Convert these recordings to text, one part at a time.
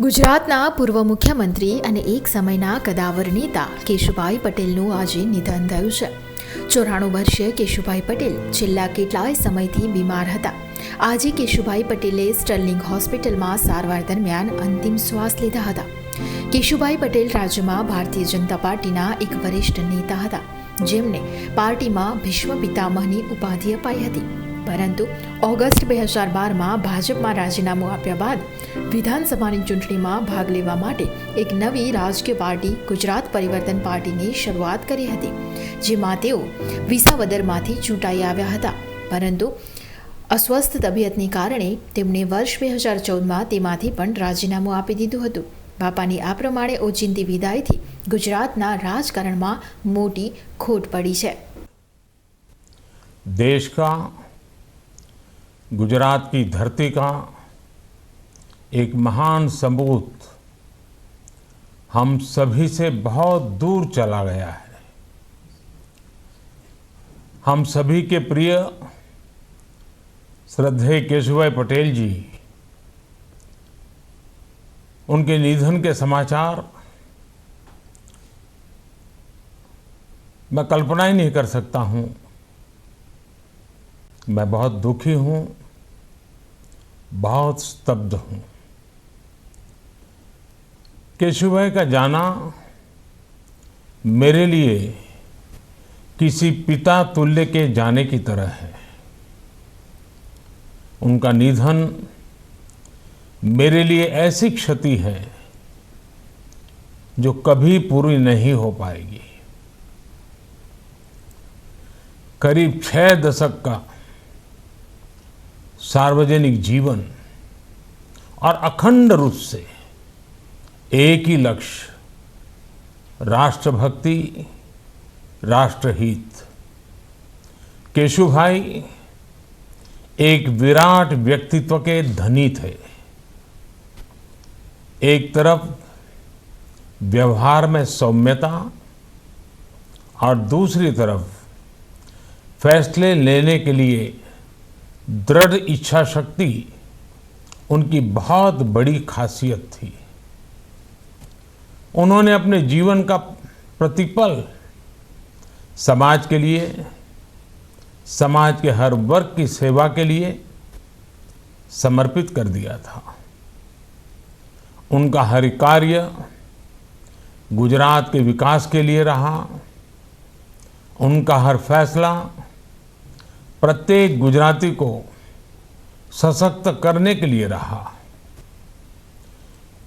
ગુજરાતના પૂર્વ મુખ્યમંત્રી અને એક સમયના કદાવર નેતા કેશુભાઈ પટેલનું આજે નિધન થયું છે। 94 વર્ષીય કેશુભાઈ પટેલ છેલ્લા કેટલાય સમયથી બીમાર હતા। આજે કેશુભાઈ પટેલે સ્ટર્લિંગ હોસ્પિટલમાં સારવાર દરમિયાન અંતિમ શ્વાસ લીધા હતા। કેશુભાઈ પટેલ રાજ્યમાં ભારતીય જનતા પાર્ટીના એક વરિષ્ઠ નેતા હતા, જેમને પાર્ટીમાં ભીષ્મ પિતામહની ઉપાધિ અપાઈ હતી। પરંતુ ઓગસ્ટ 2012માં ભાજપમાં રાજીનામું આપ્યા બાદ વિધાનસભાની ચૂંટણીમાં ભાગ લેવા માટે એક નવી રાજકીય પાર્ટી ગુજરાત પરિવર્તન પાર્ટીની શરૂઆત કરી હતી, જેમાં તેઓ વિસાવદરમાંથી ચૂંટાઈ આવ્યા હતા। પરંતુ અસ્વસ્થ તબિયતને કારણે તેમણે વર્ષ 2014માં તેમાંથી પણ રાજીનામું આપી દીધું હતું। બાપાની આ પ્રમાણે ઓચિંતી વિદાયથી ગુજરાતના રાજકારણમાં મોટી ખોટ પડી છે। देश का, गुजरात की धरती का एक महान सपूत हम सभी से बहुत दूर चला गया है। हम सभी के प्रिय श्रद्धेय केशुभाई पटेल जी, उनके निधन के समाचार मैं कल्पना ही नहीं कर सकता हूँ। मैं बहुत दुखी हूँ, बहुत स्तब्ध हूँ। केशुभाई का जाना मेरे लिए किसी पिता तुल्य के जाने की तरह है। उनका निधन मेरे लिए ऐसी क्षति है जो कभी पूरी नहीं हो पाएगी। करीब 6 दशक का सार्वजनिक जीवन और अखंड रूप से एक ही लक्ष्य, राष्ट्रभक्ति, राष्ट्रहित। केशुभाई एक विराट व्यक्तित्व के धनी थे। एक तरफ व्यवहार में सौम्यता और दूसरी तरफ फैसले लेने के लिए दृढ़ इच्छा शक्ति उनकी बहुत बड़ी खासियत थी। उन्होंने अपने जीवन का प्रतिपल समाज के लिए, समाज के हर वर्ग की सेवा के लिए समर्पित कर दिया था। उनका हर कार्य गुजरात के विकास के लिए रहा। उनका हर फैसला प्रत्येक गुजराती को सशक्त करने के लिए रहा।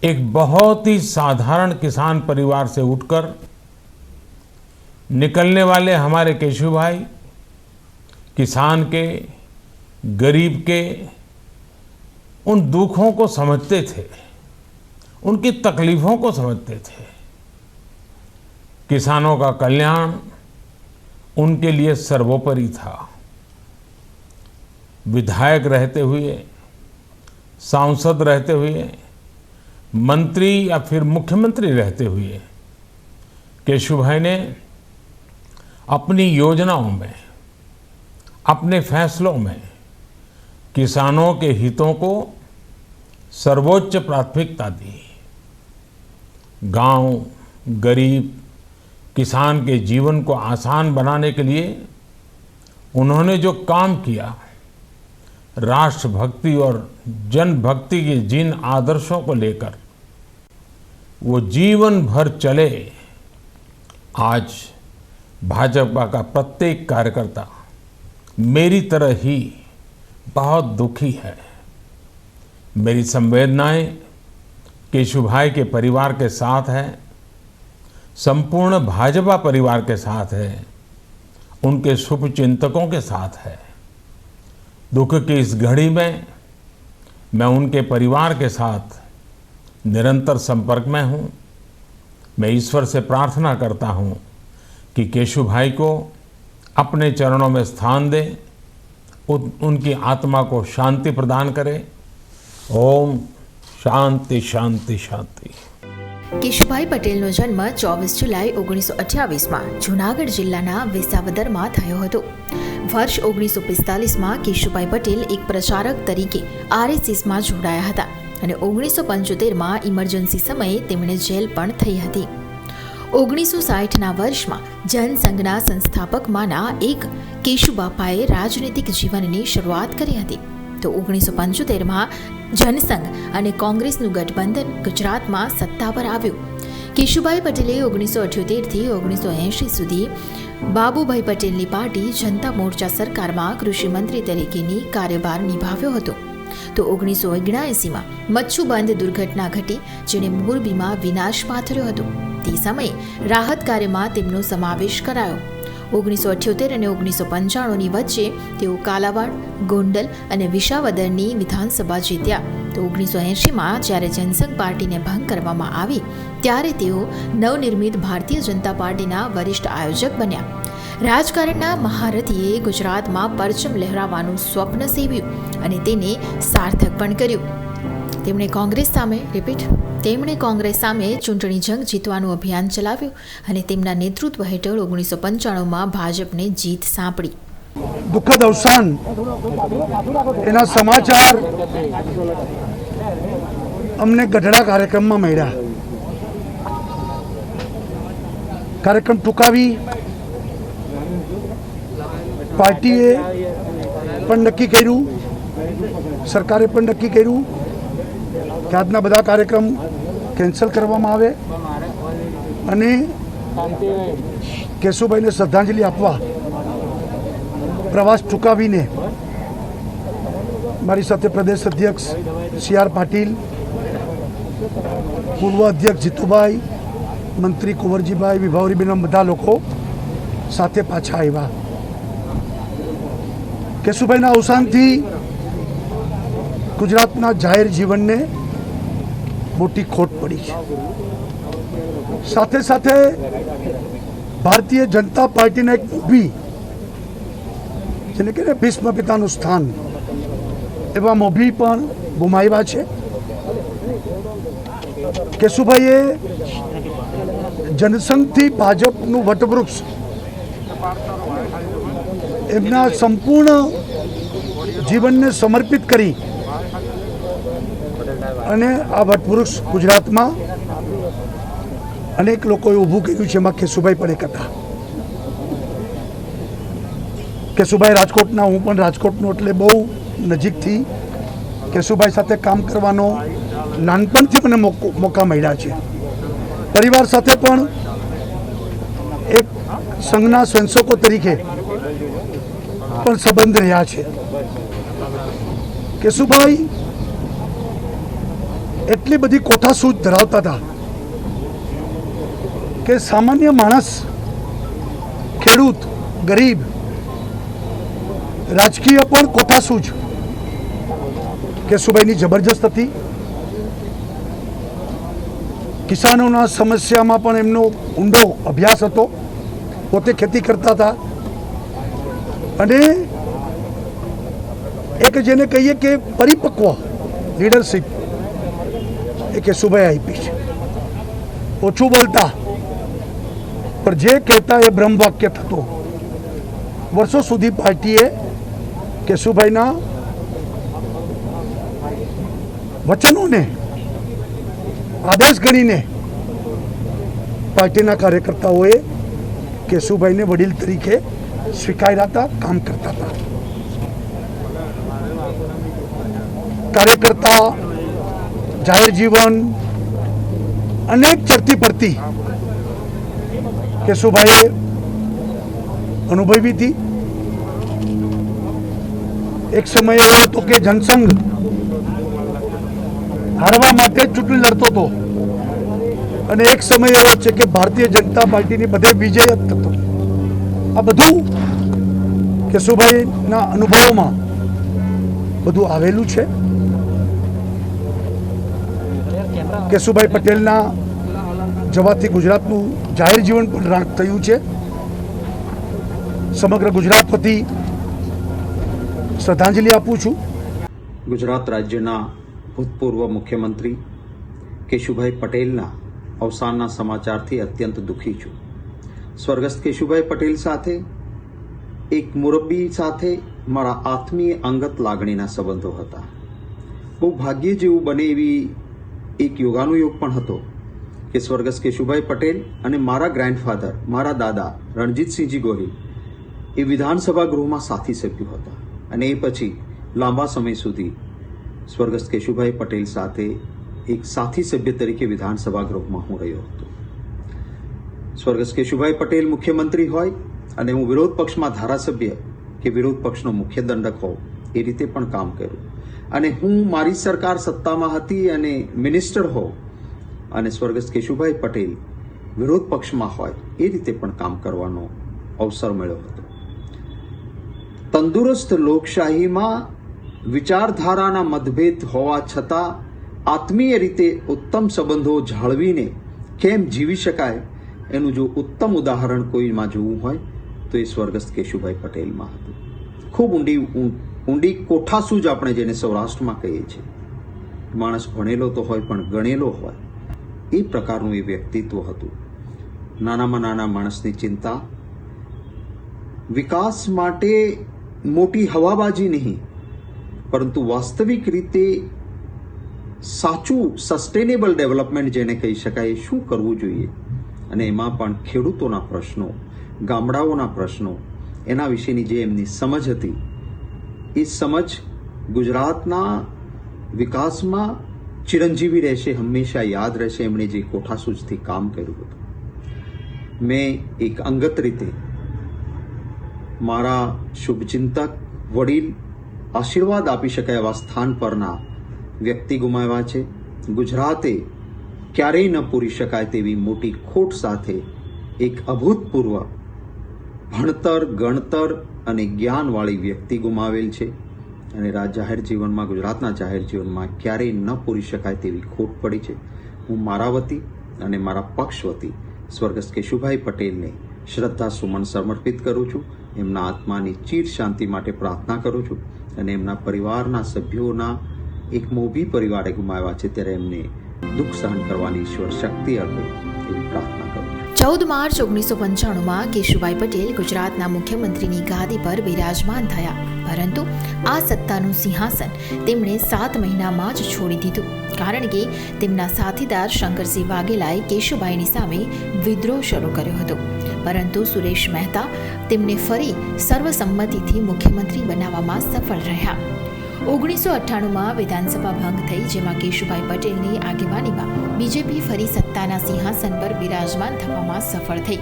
एक बहुत ही साधारण किसान परिवार से उठकर निकलने वाले हमारे केशुभाई किसान के, गरीब के उन दुखों को समझते थे, उनकी तकलीफों को समझते थे। किसानों का कल्याण उनके लिए सर्वोपरि था। विधायक रहते हुए, सांसद रहते हुए, मंत्री या फिर मुख्यमंत्री रहते हुए केशुभाई ने अपनी योजनाओं में, अपने फैसलों में किसानों के हितों को सर्वोच्च प्राथमिकता दी। गांव, गरीब, किसान के जीवन को आसान बनाने के लिए उन्होंने जो काम किया, राष्ट्रभक्ति और जनभक्ति के जिन आदर्शों को लेकर वो जीवन भर चले, आज भाजपा का प्रत्येक कार्यकर्ता मेरी तरह ही बहुत दुखी है। मेरी संवेदनाएं केशुभाई के परिवार के साथ है, संपूर्ण भाजपा परिवार के साथ है, उनके शुभचिंतकों के साथ है। दुख की इस घड़ी में मैं उनके परिवार के साथ निरंतर संपर्क में हूँ। मैं ईश्वर से प्रार्थना करता हूँ कि केशुभाई को अपने चरणों में स्थान दे, उनकी आत्मा को शांति प्रदान करे। ओम शांति शांति शांति। કેશુભાઈ પટેલનો જન્મ 24 જુલાઈ 1928માં જૂનાગઢ જિલ્લાના વિસાવદરમાં થયો હતો। વર્ષ 1945માં કેશુભાઈ પટેલ એક પ્રચારક તરીકે RSSમાં જોડાયા હતા અને 1975માં ઇમરજન્સી સમયે તેમણે જેલ પણ થઈ હતી. 1960ના વર્ષમાં જનસંઘના સંસ્થાપકમાંના એક કેશુબાપાએ રાજનીતિક જીવનની શરૂઆત કરી હતી. તો 1975માં જનસંઘ અને કોંગ્રેસનું ગઠબંધન ગુજરાતમાં સત્તા પર આવ્યું. કેશુભાઈ પટેલે 1978થી 1980 સુધી બાબુભાઈ પટેલની પાર્ટી જનતા મોરચા સરકારમાં કૃષિમંત્રી તરીકેની કાર્યભાર નિભાવ્યો હતો. તો 1979માં મચ્છુબંધ દુર્ઘટના ઘટી, જેણે મોરબીમાં વિનાશ પાથર્યો હતો. તે સમયે રાહત કાર્યમાં તેમનો સમાવેશ કરાયો. 1978 અને 1995ની વચ્ચે તેઓ કાલાવાડ, ગોંડલ અને વિસાવદરની વિધાનસભા જીત્યા. તો 1980માં જ્યારે જનસંઘ પાર્ટીને ભંગ કરવામાં આવી ત્યારે તેઓ નવનિર્મિત ભારતીય જનતા પાર્ટીના વરિષ્ઠ આયોજક બન્યા. રાજકારણના મહારથીએ ગુજરાતમાં પરચમ લહેરાવવાનું સ્વપ્ન સેવ્યું અને તેને સાર્થક પણ કર્યું. તેમણે કોંગ્રેસ સામે ચૂંટણી જંગ જીતવાનું અભિયાન ચલાવ્યું અને તેમના નેતૃત્વ હેઠળ 1995માં ભાજપને જીત સાંપડી. દુઃખદ અવસાન એના સમાચાર અમને ગઢડા કાર્યક્રમમાં મળ્યા. કાર્યક્રમ ટૂંકાવી પાર્ટીએ પણ નક્કી કર્યું, સરકારે પણ નક્કી કર્યું કે આજના બધા કાર્યક્રમ કેન્સલ કરવામાં આવે અને કેશુભાઈને શ્રદ્ધાંજલિ આપવા પ્રવાસ ટૂંકાવીને મારી સાથે પ્રદેશ અધ્યક્ષ CR પાટીલ, પૂર્વ અધ્યક્ષ જીતુભાઈ, મંત્રી કુંવરજીભાઈ, વિભાવરીબેન, બધા લોકો સાથે પાછા આવ્યા. કેશુભાઈના અવસાનથી ગુજરાતના જાહેર જીવનને મોટી ખોટ પડી છે. સાથે સાથે ભારતીય જનતા પાર્ટીના એક મોભી, જેને કહીએ ભીષ્મ પિતાનું સ્થાન, એવા મોભી પણ ગુમાવ્યા છે. કેશુભાઈએ જનસંઘથી ભાજપનું વટવૃક્ષ એમના સંપૂર્ણ જીવનને સમર્પિત કરી અને આ વટવૃક્ષ ગુજરાતમાં અનેક લોકોએ ઊભું કર્યું છે. એમાં કેશુભાઈ પણ એક હતા. કેશુભાઈ રાજકોટના, હું પણ રાજકોટનો, એટલે બહુ નજીકથી કેશુભાઈ સાથે કામ કરવાનો નાનપણથી મને મોકા મળ્યા છે. પરિવાર સાથે પણ એક સંઘના સંશોકો તરીકે પણ સંબંધ રહ્યા છે. કેશુભાઈ એટલી બધી કોઠાસૂઝ ધરાવતા હતા કે સામાન્ય માણસ, ખેડૂત, ગરીબ, રાજકીય પણ કોઠાસૂઝ કેશુભાઈની જબરજસ્ત હતી. કિસાનોના સમસ્યામાં પણ એમનો ઊંડો અભ્યાસ હતો. પોતે ખેતી કરતા હતા અને એક જેને કહીએ કે પરિપક્વ લીડરશીપ એ કેશુભાઈ આપી છે. ઓછું બોલતા પણ જે કહેતા એ બ્રહ્મ વાક્ય થતો. વર્ષો સુધી પાર્ટીએ કેશુભાઈના વચનોને આદેશ ગણીને પાર્ટીના કાર્યકર્તાઓએ કેશુભાઈને વડીલ તરીકે સ્વીકાર્યા હતા, કામ કરતા હતા. કાર્યકર્તા, જાહેર જીવન, અનેક ચડતી પડતી કેશુભાઈએ અનુભવી હતી. એક સમય એવો હતો કે જનસંઘ હારવા માટે ચૂંટણી લડતો હતો અને એક સમય એવો છે કે ભારતીય જનતા પાર્ટીની બધે વિજય જ થતો. આ બધું કેશુભાઈના અનુભવોમાં બધું આવેલું છે. કેશુભાઈ પટેલના જવાથી ગુજરાતનું જાહેર જીવન પણ રાખ થયું છે. સમગ્ર ગુજરાત વતી શ્રદ્ધાંજલિ આપું છું. ગુજરાત રાજ્યના ભૂતપૂર્વ મુખ્યમંત્રી કેશુભાઈ પટેલના અવસાનના સમાચારથી અત્યંત દુઃખી છું. સ્વર્ગસ્થ કેશુભાઈ પટેલ સાથે એક મુરબ્બી સાથે મારા આત્મીય અંગત લાગણીના સંબંધો હતા. બહુ ભાગ્ય જેવું બને એવી એક યોગાનુયોગ પણ હતો કે સ્વર્ગસ્થ કેશુભાઈ પટેલ અને મારા ગ્રેન્ડફાધર, મારા દાદા રણજીતસિંહજી ગોહિલ એ વિધાનસભા ગૃહમાં સાથી સભ્યો હતા અને એ પછી લાંબા સમય સુધી સ્વર્ગસ્થ કેશુભાઈ પટેલ સાથે એક સાથી સભ્ય તરીકે વિધાનસભા ગૃહમાં હું રહ્યો હતો. સ્વર્ગસ્થ કેશુભાઈ પટેલ મુખ્યમંત્રી હોય અને હું વિરોધ પક્ષમાં ધારાસભ્ય કે વિરોધ પક્ષનો મુખ્ય દંડક હોઉં એ રીતે પણ કામ કર્યું અને હું મારી સરકાર સત્તામાં હતી અને મિનિસ્ટર હોઉં અને સ્વર્ગસ્થ કેશુભાઈ પટેલ વિરોધ પક્ષમાં હોય એ રીતે પણ કામ કરવાનો અવસર મળ્યો હતો. તંદુરસ્ત લોકશાહીમાં વિચારધારાના મતભેદ હોવા છતાં આત્મીય રીતે ઉત્તમ સંબંધો જાળવીને કેમ જીવી શકાય એનું જો ઉત્તમ ઉદાહરણ કોઈમાં જોવું હોય તો એ સ્વર્ગસ્થ કેશુભાઈ પટેલમાં હતું. ખૂબ ઊંડી કોઠાસૂઝ આપણે જેને સૌરાષ્ટ્રમાં કહીએ છીએ. માણસ ભણેલો તો હોય પણ ગણેલો હોય એ પ્રકારનું એ વ્યક્તિત્વ હતું. નાનામાં નાના માણસની ચિંતા, વિકાસ માટે મોટી હવાબાજી નહીં પરંતુ વાસ્તવિક રીતે સાચું સસ્ટેનેબલ ડેવલપમેન્ટ જેને કહી શકાય શું કરવું જોઈએ અને એમાં પણ ખેડૂતોના પ્રશ્નો, ગામડાઓના પ્રશ્નો એના વિશેની જે એમની સમજ હતી એ સમજ ગુજરાતના વિકાસમાં ચિરંજીવી રહેશે, હંમેશા યાદ રહેશે. એમણે જે કોઠાસૂઝથી કામ કર્યું હતું. મેં એક અંગત રીતે મારા શુભચિંતક, વડીલ, આશીર્વાદ આપી શકાય એવા સ્થાન પરના વ્યક્તિ ગુમાવ્યા છે. ગુજરાતે ક્યારેય ન પૂરી શકાય તેવી મોટી ખોટ સાથે એક અભૂતપૂર્વ ભણતર, ગણતર અને જ્ઞાનવાળી વ્યક્તિ ગુમાવેલ છે અને જાહેર જીવનમાં, ગુજરાતના જાહેર જીવનમાં ક્યારેય ન પૂરી શકાય તેવી ખોટ પડી છે. હું મારા વતી અને મારા પક્ષ વતી સ્વર્ગસ્થ કેશુભાઈ પટેલને શ્રદ્ધા સુમન સમર્પિત કરું છું. એમના આત્માની ચીર શાંતિ માટે પ્રાર્થના કરું છું અને એમના પરિવારના સભ્યોના એક મોભી પરિવારે ગુમાવ્યા છે ત્યારે એમને દુઃખ સહન કરવાની ઈશ્વર શક્તિ આપે એવી પ્રાર્થના કરું છું. 14 માર્ચ 1995માં કેશુભાઈ પટેલ ગુજરાતના મુખ્યમંત્રીની ગાદી પર બિરાજમાન થયા, પરંતુ આ સત્તાનું સિંહાસન તેમણે 7 મહિનામાં જ છોડી દીધું, કારણ કે તેમના સાથીદાર શંકરસિંહ વાઘેલાએ કેશુભાઈની સામે વિદ્રોહ શરૂ કર્યો હતો. પરંતુ સુરેશ મહેતા તેમને ફરી સર્વસંમતિથી મુખ્યમંત્રી બનાવવામાં સફળ રહ્યા. 1998માં વિધાનસભા ભંગ થઈ, જેમાં કેશુભાઈ પટેલની આગેવાનીમાં બીજેપી ફરી સત્તાના સિંહાસન પર બિરાજમાન થવામાં સફળ થઈ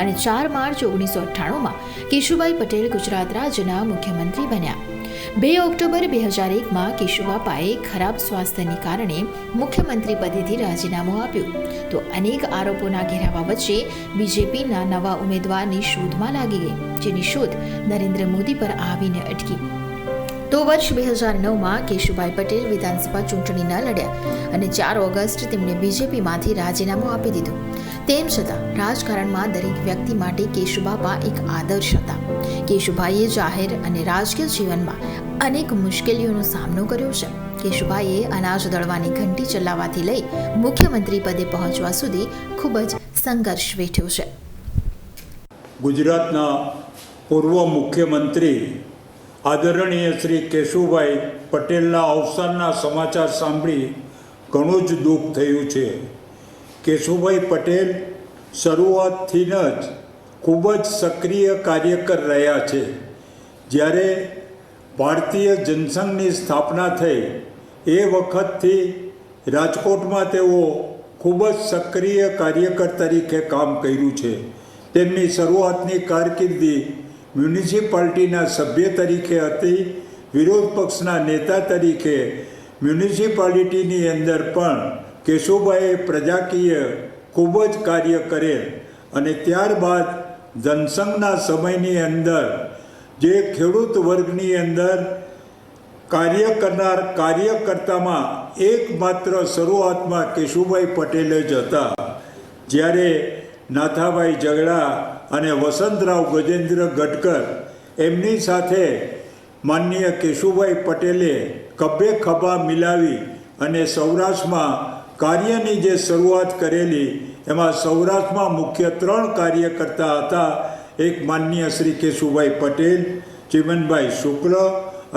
અને 4 માર્ચ 1998માં કેશુભાઈ પટેલ ગુજરાત રાજ્યના મુખ્યમંત્રી બન્યા. 2 ઓક્ટોબર 2001માં કેશુબાપાએ ખરાબ સ્વાસ્થ્યને કારણે મુખ્યમંત્રી પદેથી રાજીનામું આપ્યું તો અનેક આરોપોના ઘેરાવા વચ્ચે બીજેપીના નવા ઉમેદવારની શોધમાં લાગી ગઈ, જેની શોધ નરેન્દ્ર મોદી પર આવીને અટકી. તો વર્ષ 2009માં કેશુભાઈ પટેલ વિધાનસભા ચૂંટણી ન લડ્યા અને 4 ઓગસ્ટ તેમણે બીજેપીમાંથી રાજીનામું આપી દીધું. તેમ છતાં રાજકારણમાં દરેક વ્યક્તિ માટે કેશુબાપા એક આદર્શ હતા. કેશુભાઈએ જાહેર અને રાજકીય જીવનમાં અનેક મુશ્કેલીઓનો સામનો કર્યો છે. કેશુભાઈએ અનાજ દળવાની ઘંટી ચલાવવાથી લઈ મુખ્યમંત્રી પદે પહોંચવા સુધી ખૂબ જ સંઘર્ષ વેઠ્યો છે. ગુજરાતના પૂર્વ મુખ્યમંત્રી આદરણીય શ્રી કેશુભાઈ પટેલના અવસાનના સમાચાર સાંભળી ઘણું જ દુઃખ થયું છે. કેશુભાઈ પટેલ શરૂઆતથી જ ખૂબ જ સક્રિય કાર્યકર રહ્યા છે. જ્યારે ભારતીય જનસંઘની સ્થાપના થઈ એ વખતથી રાજકોટમાં તેઓ ખૂબ જ સક્રિય કાર્યકર તરીકે કામ કર્યું છે. તેમની શરૂઆતની કારકિર્દી મ્યુનિસિપાલિટીના સભ્ય તરીકે હતી. વિરોધ પક્ષના નેતા તરીકે મ્યુનિસિપાલિટીની અંદર પણ કેશુભાઈએ પ્રજાકીય ખૂબ જ કાર્ય કરેલ અને ત્યારબાદ જનસંઘના સમયની અંદર જે ખેડૂત વર્ગની અંદર કાર્ય કરનાર કાર્યકર્તામાં એકમાત્ર શરૂઆતમાં કેશુભાઈ પટેલ જ હતા. જ્યારે નાથાભાઈ ઝઘડા અને વસંતરાવ ગજેન્દ્ર ગડકર એમની સાથે માનનીય કેશુભાઈ પટેલે ખભે ખભા મિલાવી અને સૌરાષ્ટ્રમાં કાર્યની જે શરૂઆત કરેલી એમાં સૌરાષ્ટ્રમાં મુખ્ય 3 કાર્યકર્તા હતા. એક માનનીય શ્રી કેશુભાઈ પટેલ, ચિમનભાઈ શુક્લ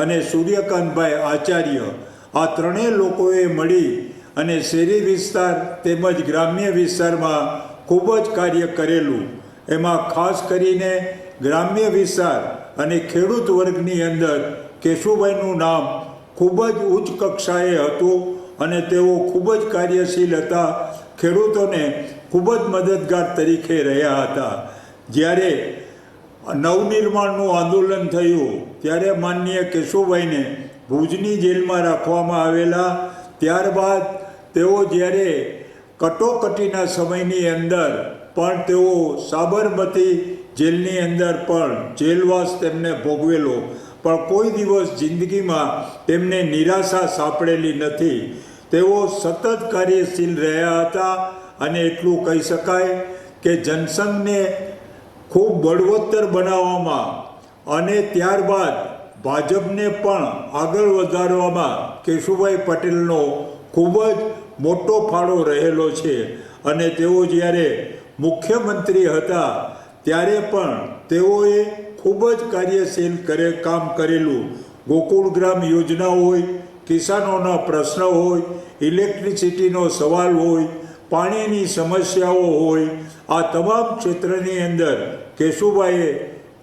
અને સૂર્યકાંતભાઈ આચાર્ય. આ ત્રણેય લોકોએ મળી અને શહેરી વિસ્તાર તેમજ ગ્રામ્ય વિસ્તારમાં ખૂબ જ કાર્ય કરેલું. એમાં ખાસ કરીને ગ્રામ્ય વિસ્તાર અને ખેડૂત વર્ગની અંદર કેશુભાઈનું નામ ખૂબ જ ઉચ્ચ કક્ષાએ હતું અને તેઓ ખૂબ જ કાર્યશીલ હતા. ખેડૂતોને ખૂબ જ મદદગાર તરીકે રહ્યા હતા. જ્યારે નવનિર્માણનું આંદોલન થયું ત્યારે માનનીય કેશુભાઈને ભુજની જેલમાં રાખવામાં આવેલા. ત્યારબાદ તેઓ જ્યારે કટોકટીના સમયની અંદર પણ તેઓ સાબરમતી જેલની અંદર પણ જેલવાસ તેમને ભોગવેલો, પણ કોઈ દિવસ જિંદગીમાં તેમને નિરાશા સાંપડેલી નથી. તેઓ સતત કાર્યશીલ રહ્યા હતા અને એટલું કહી શકાય કે જનસંઘને ખૂબ બળવત્તર બનાવવામાં અને ત્યારબાદ ભાજપને પણ આગળ વધારવામાં કેશુભાઈ પટેલનો ખૂબ જ મોટો ફાળો રહેલો છે. અને તેઓ જ્યારે મુખ્યમંત્રી હતા ત્યારે પણ તેઓએ ખૂબ જ કાર્યશીલ કામ કરેલું. ગોકુળ ગ્રામ યોજના હોય, કિસાનોના પ્રશ્ન હોય, ઇલેક્ટ્રિસિટીનો સવાલ હોય, પાણીની સમસ્યાઓ હોય, આ તમામ ક્ષેત્રની અંદર કેશુભાઈએ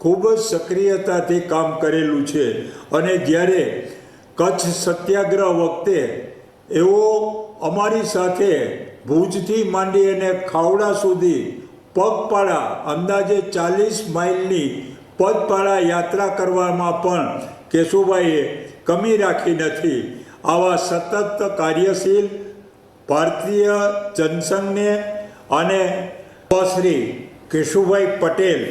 ખૂબ જ સક્રિયતાથી કામ કરેલું છે. અને જ્યારે કચ્છ સત્યાગ્રહ વખતે એઓ અમારી સાથે ભુજથી માંડી અને ખાવડા સુધી પગપાળા અંદાજે 40 માઇલની પગપાળા યાત્રા કરવામાં પણ કેશુભાઈએ કમી રાખી નથી. આવા સતત કાર્યશીલ ભારતીય જનસંઘને અને શ્રી કેશુભાઈ પટેલ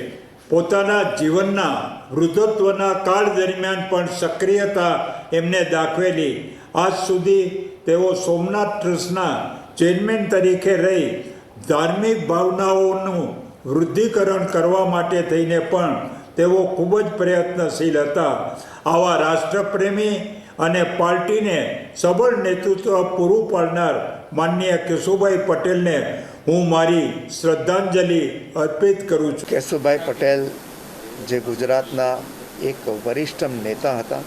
પોતાના જીવનના વૃદ્ધત્વના કાળ દરમિયાન પણ સક્રિયતા એમને દાખવેલી. આજ સુધી તેઓ સોમનાથ ટ્રસ્ટના ચેરમેન તરીકે રહી ધાર્મિક ભાવનાઓનું વૃદ્ધિકરણ કરવા માટે થઈને પણ તેઓ ખૂબ જ પ્રયત્નશીલ હતા. આવા રાષ્ટ્રપ્રેમી અને પાર્ટીને સબળ નેતૃત્વ પૂરું પાડનાર માનનીય કેશુભાઈ પટેલને હું મારી શ્રદ્ધાંજલિ અર્પિત કરું છું. કેશુભાઈ પટેલ જે ગુજરાતના એક વરિષ્ઠ નેતા હતા.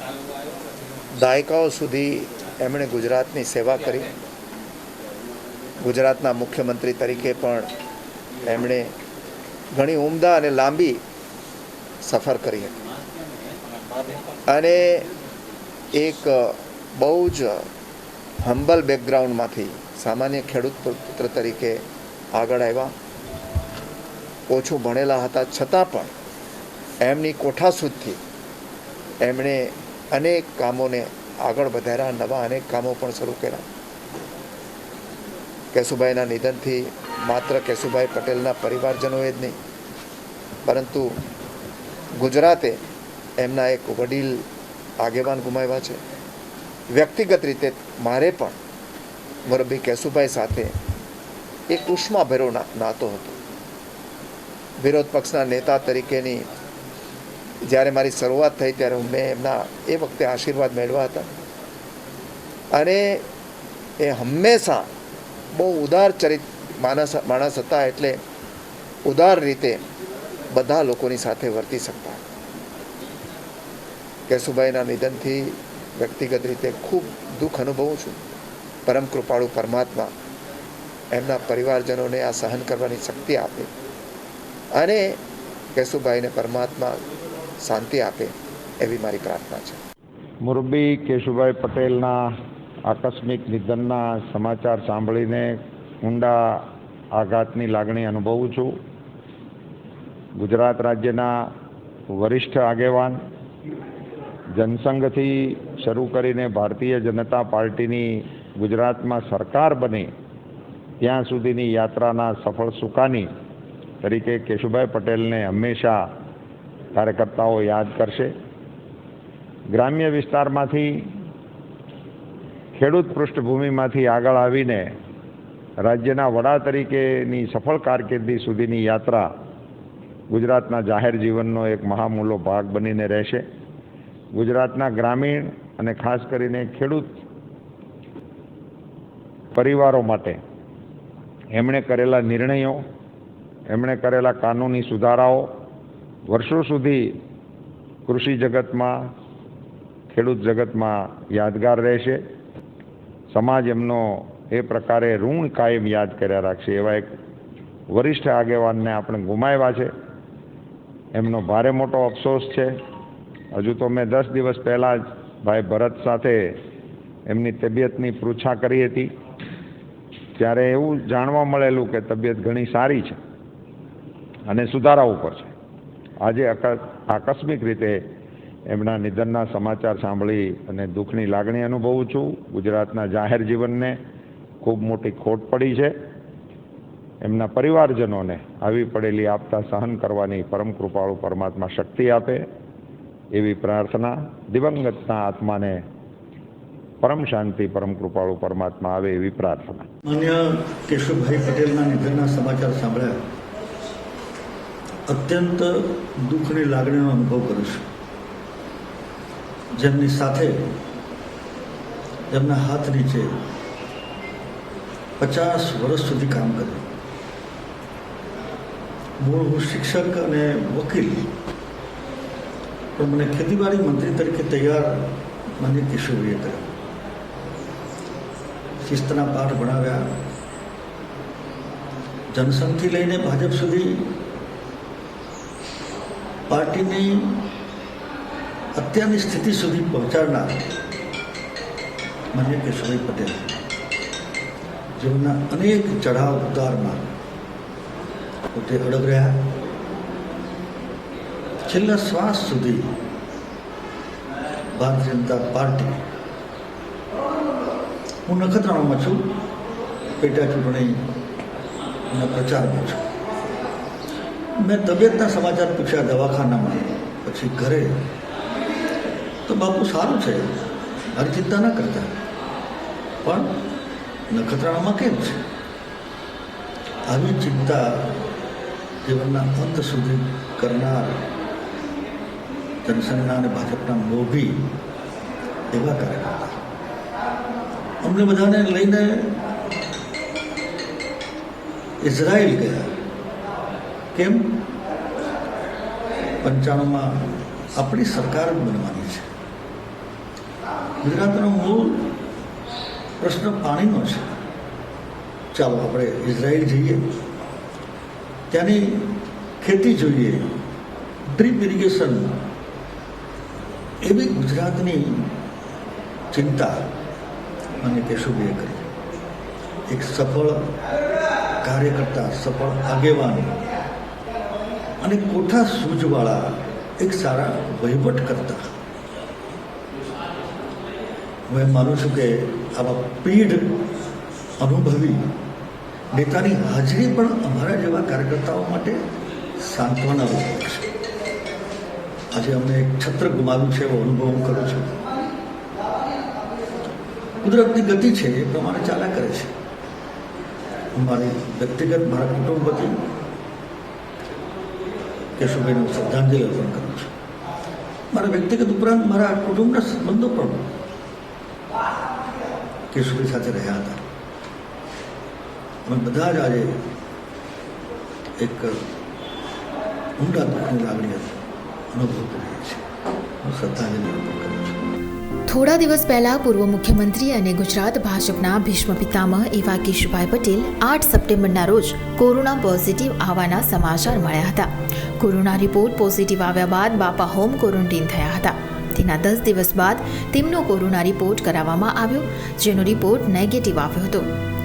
દાયકાઓ સુધી એમણે ગુજરાતની સેવા કરી. ગુજરાતના મુખ્યમંત્રી તરીકે પણ એમણે ઘણી ઉમદા અને લાંબી સફર કરી હતી અને એક બહુ જ હમ્બલ બેકગ્રાઉન્ડમાંથી સામાન્ય ખેડૂત પુત્ર તરીકે આગળ આવ્યા. ઓછું ભણેલા હતા છતાં પણ એમની કોઠાસૂઝથી એમણે અનેક કામોને આગળ વધાર્યા. નવા અનેક કામો પણ શરૂ કર્યા. કેશુભાઈના નિધનથી માત્ર કેશુભાઈ પટેલના પરિવારજનોએ જ નહીં પરંતુ ગુજરાતે એમના એક વડીલ આગેવાન ગુમાવ્યા છે. વ્યક્તિગત રીતે મારે પણ મોરબી કેશુભાઈ સાથે એક ઉષ્માભેરો નાતો હતો. વિરોધ પક્ષના નેતા તરીકેની જ્યારે મારી શરૂઆત થઈ ત્યારે મેં એમના એ વખતે આશીર્વાદ મેળવ્યા હતા અને એ હંમેશા બહુ ઉદાર ચરિત માણસ હતા. એટલે ઉદાર રીતે બધા લોકોની સાથે વર્તી શકતા. કેશુભાઈના નિધનથી વ્યક્તિગત રીતે ખૂબ દુઃખ અનુભવું છું. પરમ કૃપાળુ પરમાત્મા એમના પરિવારજનોને આ સહન કરવાની શક્તિ આપે અને કેશુભાઈને પરમાત્મા શાંતિ આપે એવી મારી પ્રાર્થના છે. મોરબી કેશુભાઈ પટેલના આકસ્મિક નિધનના સમાચાર સાંભળીને ઊંડા આઘાતની લાગણી અનુભવું છું. ગુજરાત રાજ્યના વરિષ્ઠ આગેવાન, જનસંઘથી શરૂ કરીને ભારતીય જનતા પાર્ટીની ગુજરાતમાં સરકાર બને ત્યાં સુધીની યાત્રાના સફળ સુકાની તરીકે કેશુભાઈ પટેલને હંમેશા કાર્યકર્તાઓ યાદ કરશે. ગ્રામ્ય વિસ્તારમાંથી ખેડૂત પૃષ્ઠભૂમિમાંથી આગળ આવીને રાજ્યના વડા તરીકેની સફળ કારકિર્દી સુધીની યાત્રા ગુજરાતના જાહેર જીવનનો એક મહામૂલો ભાગ બનીને રહેશે. ગુજરાતના ગ્રામીણ અને ખાસ કરીને ખેડૂત પરિવારો માટે એમણે કરેલા નિર્ણયો, એમણે કરેલા કાનૂની સુધારાઓ વર્ષો સુધી કૃષિ જગતમાં, ખેડૂત જગતમાં યાદગાર રહેશે. સમાજ એમનો એ પ્રકારે ઋણ કાયમ યાદ કર્યા રાખશે એવા એક વરિષ્ઠ આગેવાનને આપણે ગુમાવ્યા છે. એમનો ભારે મોટો અફસોસ છે. હજુ તો મેં 10 દિવસ પહેલાં જ ભાઈ ભરત સાથે એમની તબિયતની પૃચ્છા કરી હતી, ત્યારે એવું જાણવા મળેલું કે તબિયત ઘણી સારી છે અને સુધારા ઉપર છે. આજે આકસ્મિક રીતે એમના નિધનના સમાચાર સાંભળી અને દુઃખની લાગણી અનુભવું છું. ગુજરાતના જાહેર જીવનને ખૂબ મોટી ખોટ પડી છે. એમના પરિવારજનોને આવી પડેલી આપતા સહન કરવાની પરમ કૃપાળુ પરમાત્મા શક્તિ આપે એવી પ્રાર્થના. દિવંગતના આત્માને પરમ શાંતિ પરમ કૃપાળુ પરમાત્મા આવે એવી પ્રાર્થના. માન્ય કેશુભાઈ પટેલના નિધનના સમાચાર સાંભળ્યા અત્યંત દુઃખની લાગણીનો અનુભવ કરું છું. જેમની સાથે જેમના હાથ નીચે 50 વર્ષ સુધી કામ કર્યું. મૂળ હું શિક્ષક અને વકીલ, પણ મને ખેતીવાડી મંત્રી તરીકે તૈયાર માન્ય કેશુભાઈએ કર્યો. શિસ્તના પાઠ ભણાવ્યા. જનસંઘથી લઈને ભાજપ સુધી પાર્ટીની અત્યારની સ્થિતિ સુધી પહોંચાડનાર માન્ય કેશુભાઈ પટેલ જીવનના અનેક ચઢાવ ઉતારમાં પોતે અડગ રહ્યા. છેલ્લા શ્વાસ સુધી ભારતીય જનતા પાર્ટી, હું નખત્રાણામાં છું, પેટા ચૂંટણીના પ્રચારમાં છું. મેં તબિયતના સમાચાર પૂછ્યા દવાખાનામાં, પછી ઘરે, તો બાપુ સારું છે, મારી ચિંતા ન કરતા, પણ નખત્રાણામાં કેમ છે? આવી ચિંતા જીવનના અંત સુધી કરનાર જનસંઘના અને ભાજપના લોભી એવા કાર્યકર્તા અમને બધાને લઈને ઇઝરાયલ ગયા. કેમ? 95માં આપણી સરકાર બનવાની છે. ગુજરાતનો મૂળ પ્રશ્ન પાણીનો છે. ચાલો આપણે ઇઝરાયલ જઈએ, ત્યાંની ખેતી જોઈએ, ડ્રીપ ઇરિગેશન, એવી ગુજરાતની ચિંતા મને કેશુભાઈએ કરી. એક સફળ કાર્યકર્તા, સફળ આગેવાન અને કોઠા સૂઝવાળા એક સારા વહીવટ કરતા. હું એમ માનું છું કે આવા પીઢ અનુભવી નેતાની હાજરી પણ અમારા જેવા કાર્યકર્તાઓ માટે સાંત્વના રૂપ છે. આજે અમને એક છત્ર ગુમાવ્યું છે એવો અનુભવ હું કરું છું. કુદરતની ગતિ છે એ પ્રમાણે ચાલ્યા કરે છે. હું મારી વ્યક્તિગત, મારા કુટુંબ વતી કેશુભાઈને શ્રદ્ધાંજલિ અર્પણ કરું છું. મારા વ્યક્તિગત ઉપરાંત મારા કુટુંબના સંબંધો પણ કેશુભાઈ સાથે રહ્યા હતા. અમે બધા જ આજે એક ઊંડા દુઃખની લાગણી અનુભવ કરીએ છીએ. હું શ્રદ્ધાંજલિ અર્પણ કરું છું. થોડા દિવસ પહેલા પૂર્વ મુખ્યમંત્રી અને ગુજરાત ભાજપના ભીષ્મ પિતામહ એવા કેશુભાઈ પટેલ 8 સપ્ટેમ્બરના રોજ કોરોના પોઝિટિવ આવવાના સમાચાર મળ્યા હતા. કોરોના રિપોર્ટ પોઝિટિવ આવ્યા બાદ બાપા હોમ ક્વોરન્ટીન થયા હતા. તેના 10 દિવસ બાદ તેમનો કોરોના રિપોર્ટ કરાવવામાં આવ્યો, જેનો રિપોર્ટ નેગેટિવ આવ્યો હતો.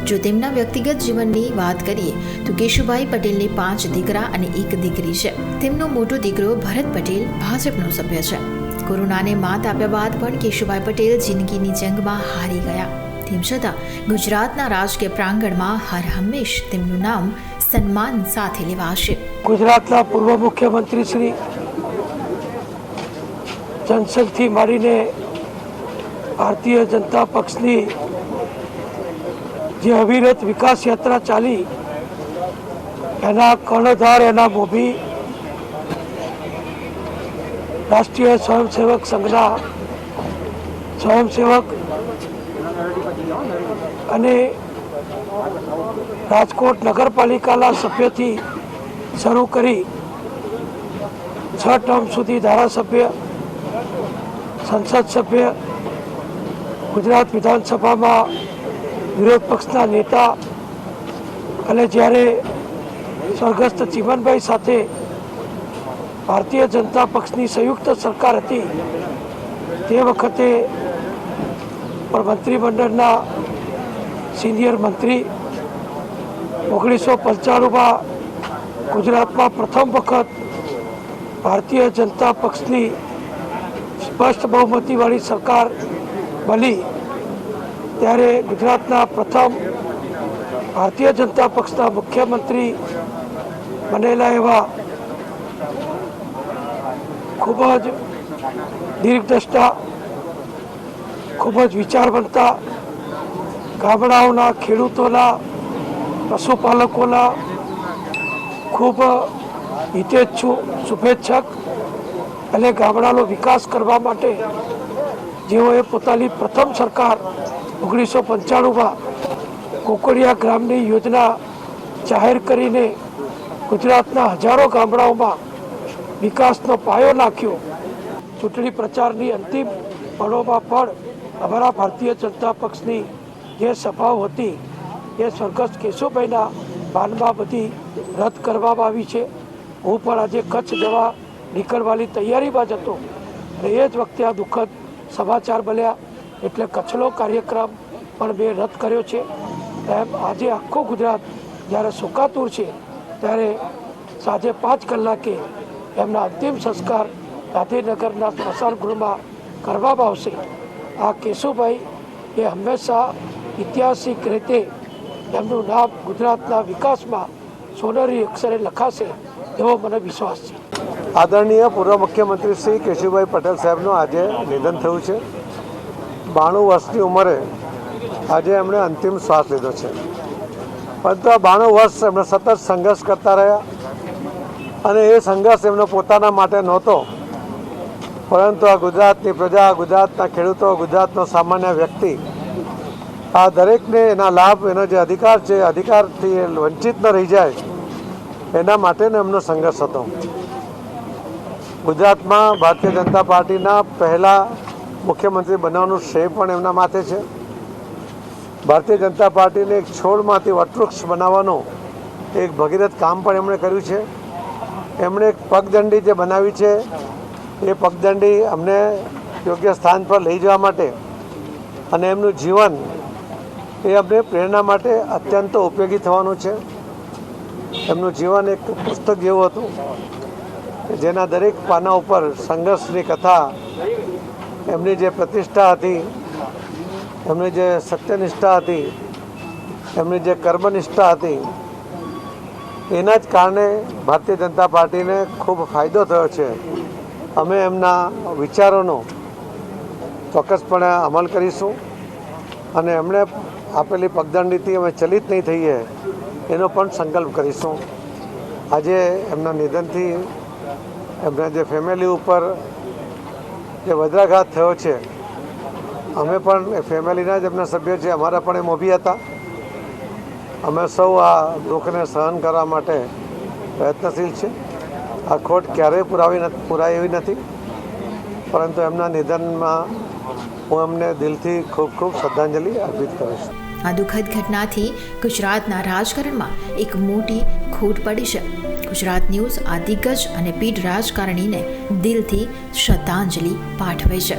જો તેમના વ્યક્તિગત જીવનની વાત કરીએ તો કેશુભાઈ પટેલને 5 દીકરા અને 1 દીકરી છે. તેમનો મોટો દીકરો ભરત પટેલ ભાજપનો સભ્ય છે. કોરોનાને માત આપ્યા બાદ પણ કેશુભાઈ પટેલ જિંદગીની જંગમાં હારી ગયા. તેમ છતાં ગુજરાતના રાજકીય પ્રાંગણમાં હર હંમેશ તેમનું નામ સન્માન સાથે લેવાશે. ગુજરાતના પૂર્વ મુખ્યમંત્રી શ્રી જનસંઘથી માંડીને ભારતીય જનતા પક્ષની જે અવિરત વિકાસ યાત્રા ચાલી, એના કર્ણધાર, એના મોભી રાષ્ટ્રીય સ્વયંસેવક સંઘના સ્વયંસેવક અને રાજકોટ નગરપાલિકાના સભ્યથી શરૂ કરી 6 ટર્મ સુધી ધારાસભ્ય, સંસદ સભ્ય, ગુજરાત વિધાનસભામાં વિરોધ પક્ષના નેતા અને જ્યારે સ્વર્ગસ્થ ચીમનભાઈ સાથે ભારતીય જનતા પક્ષની સંયુક્ત સરકાર હતી તે વખતે પણ મંત્રીમંડળના સિનિયર મંત્રી 1995માં ગુજરાતમાં પ્રથમ વખત ભારતીય જનતા પક્ષની સ્પષ્ટ બહુમતીવાળી સરકાર બની ત્યારે ગુજરાતના પ્રથમ ભારતીય જનતા પક્ષના મુખ્યમંત્રી બનેલા એવા ખૂબ જ દીર્ઘદ્રષ્ટા, ખૂબ જ વિચારવંતા, ગામડાઓના ખેડૂતોના, પશુપાલકોના ખૂબ હિતેચ્છુ શુભેચ્છક અને ગામડાનો વિકાસ કરવા માટે જેઓએ પોતાની પ્રથમ સરકાર 1995માં કોકડિયા ગ્રામની યોજના જાહેર કરીને ગુજરાતના હજારો ગામડાઓમાં વિકાસનો પાયો નાખ્યો. ચૂંટણી પ્રચારની અંતિમ પળોમાં પણ અમારા ભારતીય જનતા પક્ષની જે સભાઓ હતી એ સ્વર્ગસ્થ કેશુભાઈના માનમાં બધી રદ કરવામાં આવી છે. હું પણ આજે કચ્છ જવા નીકળવાની તૈયારીમાં જ હતો અને એ જ વખતે આ દુઃખદ સમાચાર મળ્યા એટલે કચ્છનો કાર્યક્રમ પણ મેં રદ કર્યો છે. એમ આજે આખું ગુજરાત જ્યારે શોકાતુર છે ત્યારે સાંજે 5 કલાકે એમના અંતિમ સંસ્કાર ગાંધીનગરના સ્મશાન ગૃહમાં કરવામાં આવશે. આ કેશુભાઈ એ હંમેશા ઐતિહાસિક રીતે એમનું નામ ગુજરાતના વિકાસમાં સોનેરી અક્ષરે લખાશે એવો મને વિશ્વાસ છે. આદરણીય પૂર્વ મુખ્યમંત્રી શ્રી કેશુભાઈ પટેલ સાહેબનું આજે નિધન થયું છે. 92 વર્ષની ઉંમરે આજે એમણે અંતિમ શ્વાસ લીધો છે. પરંતુ આ 92 વર્ષ એમણે સતત સંઘર્ષ કરતા રહ્યા અને એ સંઘર્ષ એમનો પોતાના માટે નહોતો, પરંતુ આ ગુજરાતની પ્રજા, ગુજરાતના ખેડૂતો, ગુજરાતનો સામાન્ય વ્યક્તિ આ દરેકને એના લાભ, એનો જે અધિકાર છે અધિકારથી વંચિત ન રહી જાય એના માટેનો એમનો સંઘર્ષ હતો. ગુજરાતમાં ભારતીય જનતા પાર્ટીના પહેલા મુખ્યમંત્રી બનવાનું શ્રેય પણ એમના માથે છે. ભારતીય જનતા પાર્ટીને એક છોડમાંથી વટવૃક્ષ બનાવવાનું એક ભગીરથ કામ પણ એમણે કર્યું છે. એમણે એક પગદંડી જે બનાવી છે એ પગદંડી અમને યોગ્ય સ્થાન પર લઈ જવા માટે અને એમનું જીવન એ અમને પ્રેરણા માટે અત્યંત ઉપયોગી થવાનું છે. એમનું જીવન એક પુસ્તક જેવું હતું જેના દરેક પાના ઉપર સંઘર્ષની કથા, એમની જે પ્રતિષ્ઠા હતી, એમની જે સત્યનિષ્ઠા હતી, એમની જે કર્મનિષ્ઠા હતી, એના જ કારણે ભારતીય જનતા પાર્ટીને ખૂબ ફાયદો થયો છે. અમે એમના વિચારોનો ચોક્કસપણે અમલ કરીશું અને એમણે આપેલી પગદંડીથી અમે ચલિત નહીં થઈએ એનો પણ સંકલ્પ કરીશું. આજે એમના નિધનથી એમના જે ફેમિલી ઉપર જે વજ્રાઘાત થયો છે, અમે પણ એ ફેમિલીના જ એમના સભ્યો છે, અમારા પણ એ મોભી હતા. અમે સૌ આ દુઃખને સહન કરવા માટે પ્રયત્નશીલ છે. આ ખોટ ક્યારેય પુરાય એવી નથી, પરંતુ એમના નિધનમાં હું એમને દિલથી ખૂબ ખૂબ શ્રદ્ધાંજલિ અર્પિત કરું છું. આ દુઃખદ ઘટનાથી ગુજરાતના રાજકારણમાં એક મોટી ખોટ પડી છે. ગુજરાત ન્યૂઝ આ દિગ્ગજ અને પીઢ રાજકારણીને દિલથી શ્રદ્ધાંજલિ પાઠવે છે.